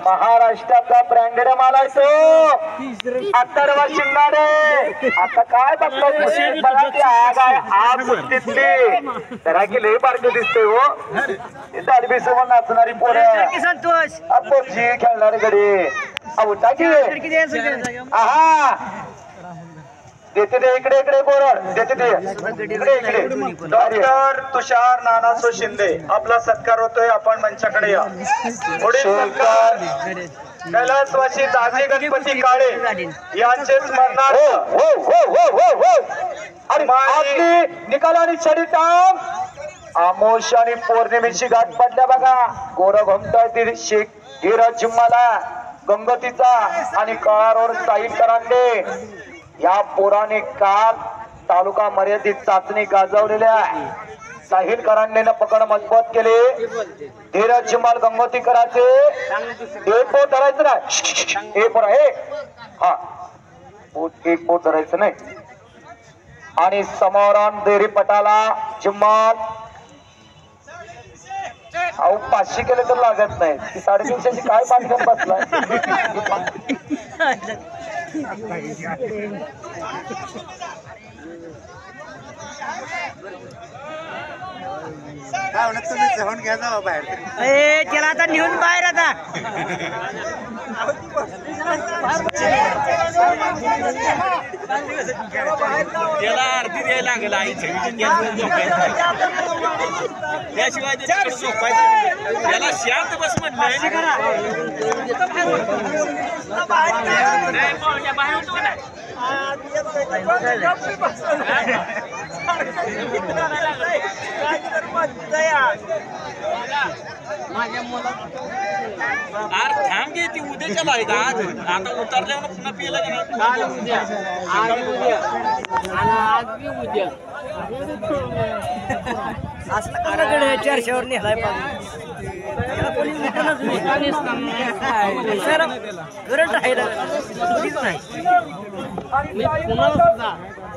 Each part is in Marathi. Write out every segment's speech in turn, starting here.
महाराष्ट्राचा ब्रँडेड माल आहे तो अत्तरवा शिंगाडे. आता काय बघताय बघा ती आग आहे, आग कुस्तीतली जरा की लई बारक दिसते हो. दादबी सोबत नाचणारी पोरं संतोष अपोजी खेळणारी गडी उठा की. आहा देते दे इकडे इकडे बोरड देते दे इकडे इकडे. डॉक्टर तुषार नानासो शिंदे आपला सत्कार होतोय. आपण मंचाकडे या. पुढील सत्कार कैलासवासी दाजी गणपती काळे यांचे स्मरणार्थ आणि निकाल आणि शरीर आमोश आणि पौर्णिमेची गाठ पडल्या बघा. गोर घोमताय शेख धीरज जिम्माला गंगतीचा आणि काळा रोड साहिल करांडे या पौराणिक काळ तालुका मर्यादित चाचणी गाजवलेल्या साहिल करांडेनं पकड मजबूत केले. धीरज जिमाल गंगोतीकराचे एक बोट धरायचं ना एक बोट आहे हा एक बोट धरायचं नाही. आणि समोरान देरी पटाला जिम्माल अहो 500 केले तर लागत नाही. 350 काय बांधून बसलाय. तुम्ही जाऊन घ्या जा बाहेर. त्याला आता नेऊन बाहेर आता त्याला अर्धी द्यायला लागेल आई त्याशिवाय त्याला शांत बस म्हटलं. माझ्या मुला अरे थांब घे ती उद्याच्याला आहे आज. आता उतरल्यावर पुन्हा पिलं उद्या उद्या असं 400 नेलाय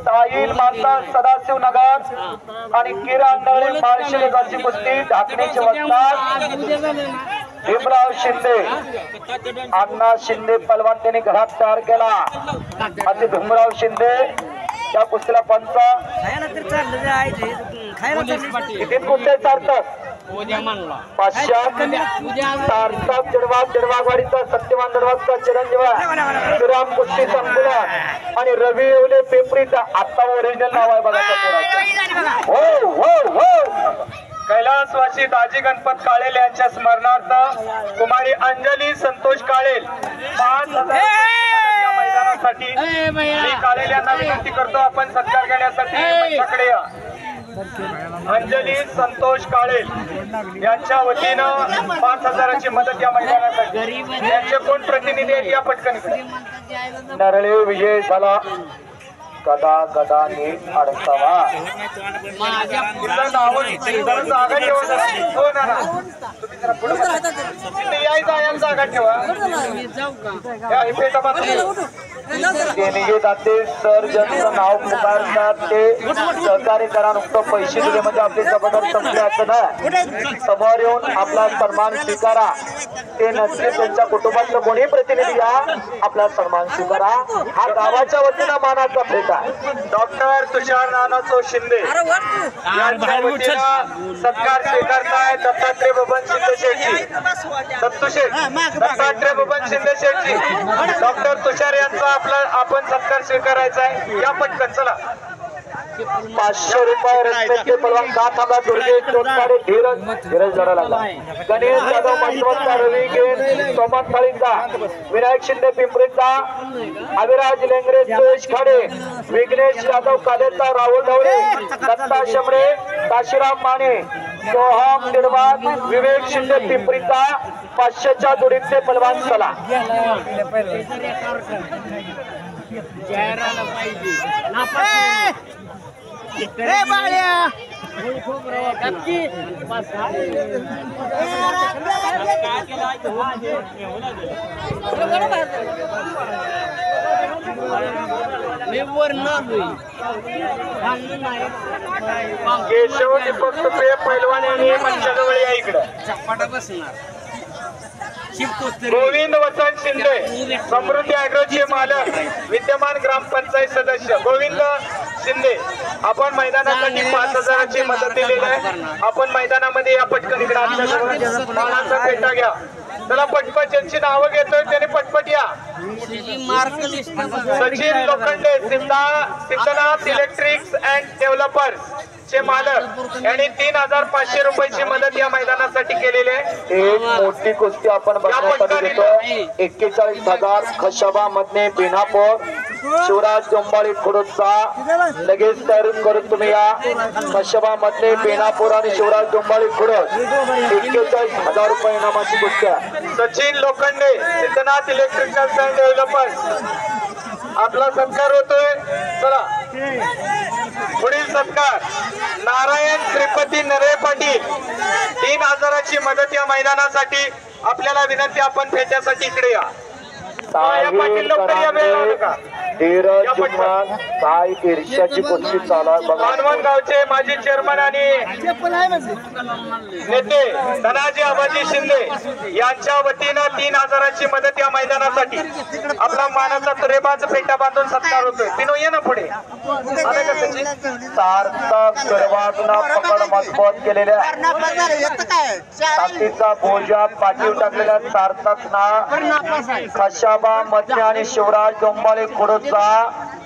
साहिल माता सदाशिव नगर आणि किरांडळे माळशेले गावची कुस्ती ढाकणीचे वस्ताद भीमराव शिंदे अण्णा शिंदे पलवान त्यांनी घरात तयार केला. असे भीमराव शिंदे त्या कुस्तीला पंच किती कुस्त्या चालतात. सार्थक जडवागवाडीचा सत्यवान दडवाचा चिरंजीवा श्रीराम कुस्ती संकुला आणि रवी येवले पेपरीचा आता ओरिजिनल नाव आहे बघा त्या पोराचं. हो हो हो. कैलासवासी दाजी गणपत काळेल यांच्या स्मरणार्थ कुमारी अंजली संतोष काळेल 5,000 मैदानासाठी काळेल यांना विनंती करतो आपण सत्कार करण्यासाठी मंचाकडे या. अंजली संतोष काळेल यांच्या वतीनं 5,000ची मदत या मैदानासाठी. यांचे कोण प्रतिनिधी आहेत या पटकन. नरळे विजय झाला गदा गदा नीट अडसावा. जागा ठेवा. देणगे दाते सर ज्यांचं नाव पुकारतात ते सहकारी करा. नुकतं पैसे दिले म्हणजे आपले जबाबदारी संपले असं ना. समोर येऊन आपला सन्मान स्वीकारा. ते नसले त्यांच्या कुटुंबातलं कोणी प्रतिनिधी या आपला सन्मान स्वीकारा. हा गावाच्या वतीनं मानाचा भेट आहे. डॉक्टर तुषार नानासो शिंदे यांच्या वतीनं सत्कार स्वीकारताय दत्तात्रय बबन शिंदे शेठजी. दत्तात्रय बबन शिंदे शेठजी डॉक्टर तुषार यांचा आपला आपण सत्कार स्वीकारायचा आहे. या पटकन चला. 500 रुपये रस्त्याचे पलवान का थांबा. दुर्गे चोटकारे धीरज लढा लागला. गणेश जाधव मंडवतचा रवी गेन सोमन थाळींचा विनायक शिंदे पिंपरीचा अविराज लेंगरे सुरेश खाडे विघ्नेश यादव कालेचा राहुल ढवळे दत्ता शमरे काशीराम माने सोहम दिडवाग विवेक शिंदे पिंपरीचा 500च्या जोडीचे पलवान चला. केशव दीपक तुपे पैलवान यांनी मंचाजवळ या इकडं. चपाटा बसणार गोविंद वसंत शिंदे समृद्धी ॲग्रोचे मालक विद्यमान ग्रामपंचायत सदस्य गोविंद शिंदे आपण मैदानासाठी 5,000ची मदत दिलेली आहे. आपण मैदानामध्ये या पटकन इकडे आमच्या पेटा घ्या. चला पटपट ज्यांची नावं घेतोय त्याने पटपट या. Sachin Lokhande Siddhanath electrics and developers चे मालक यांनी 3,500 रुपयाची मदत या मैदानासाठी केलेली आहे. एक मोठी कुस्ती आपण बघण्यासाठी देतो. 41,000 खशाबा मधने बेनापूर शिवराज डोंबाळी खुडचा लगेच तयार करून तुम्ही या. खशाबा मधने बेनापूर आणि शिवराज डोंबाळी खुडत 41,000 रुपये इनामाची कुस्ती. Sachin Lokhande Siddhanath electricals and developers आपला सत्कार होतोय. चला पुढील सत्कार नारायण श्रीपती नरे पाटील 3,000ची मदत या मैदानासाठी. आपल्याला विनंती आपण फेट्यासाठी इकडे या. पाटील लवकर या. वेळ लावू नका. काय ईर्ष्याची कुस्ती चालू आहे. हनुमानगावचे माजी चेअरमन आणि नेते धनाजी आबाजी शिंदे यांच्या वतीनं 3,000ची मदत या मैदानासाठी. आपला मानाचा तुरेबाज फेटा बांधून सत्कार होतोय. तिनो ये ना पुढे. सार्थक गरवाजना पकड मजबूत केलेल्या ताकदीचा बोजा पाठीव टाकलेल्या सार्थकना खशाबा मध्य आणि शिवराज डोंबाळे खुडचा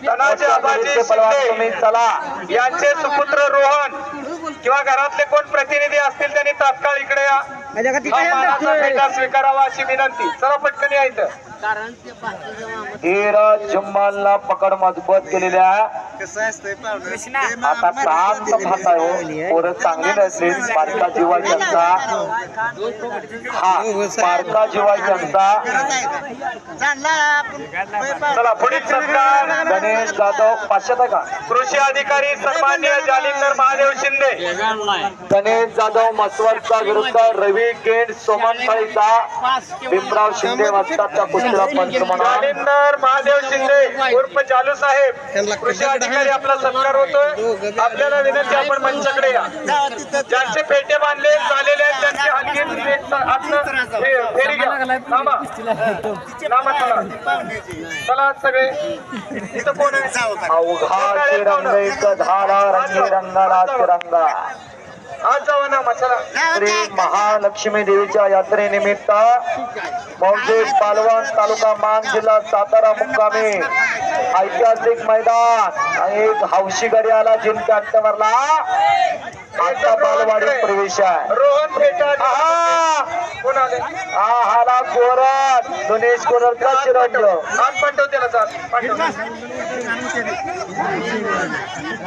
धनाजी आबाजी शिंदे चला यांचे सुपुत्र रोहन किंवा घरातले कोण प्रतिनिधी असतील त्यांनी तात्काळ इकडे या. भेटा स्वीकारावा अशी विनंती. चला पटकन यायचं. जुम्मानला पकड मजबूत केलेल्या आता शांत भाषा हो. पोरं चांगली नसली पारका जीवाच्यांचा पारका जीवाच्यांचा. चला पुढील सत्कार गणेश जाधव 500 का कृषी अधिकारी सन्मान्य जालिंदर महादेव शिंदे गणेश जाधव मसवरचा विरुद्ध रवी गेंड सोमनफळीचा भीमराव शिंदे वाजताचा पुत्र पंचमना जालिंदर महादेव शिंदे उर्फ जालू साहेब कृषी अधिकारी आपला सत्कार होतोय. आपल्याला विनंती आपण मंचाकडे या. ज्यांचे पेटे बांधले झालेले आहेत त्यांची हलकी फेरी घ्या. चला सगळे इथं कोण आहे. अवघा तिरंग धारा रंगी रंगाला तिरंगा. आज जावा ना मसाला. श्री महालक्ष्मी देवीच्या यात्रेनिमित्त मौजे पालवण तालुका मान जिल्हा सातारा मुक्कामी ऐतिहासिक मैदान आणि एक हौशी गाडी आला जिंकच्या अट्ट्यावरला आता बालवाडी प्रवेश आहे. रोहन फेटा कोण आले. हाला गोरत गणेश गोरतचा चिरंजीव आज पाठव त्याला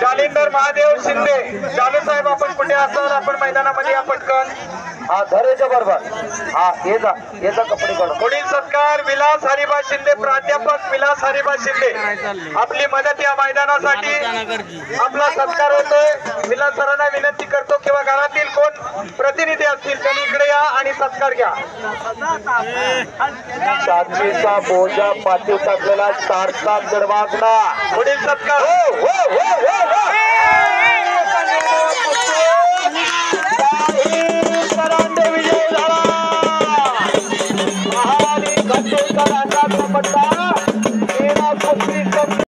जालिंदर महादेव शिंदे जालू साहेब आपण कुठे असाल आपण मैदानामध्ये या पटकन. हा धरेच्या बरोबर याचा कपडे काढून. पुढील सत्कार विलास हरिबा शिंदे प्राध्यापक विलास हरिबा शिंदे आपली मदत या मैदानासाठी. आपला सत्कार होतोय. विलास सरांना विनंती करतो किंवा घरातील कोण प्रतिनिधी असतील त्यांनी इकडे या आणि सत्कार घ्या. छातीचा बोजा पाठी टाकलेला सारखा दरवाजा. पुढील सत्कार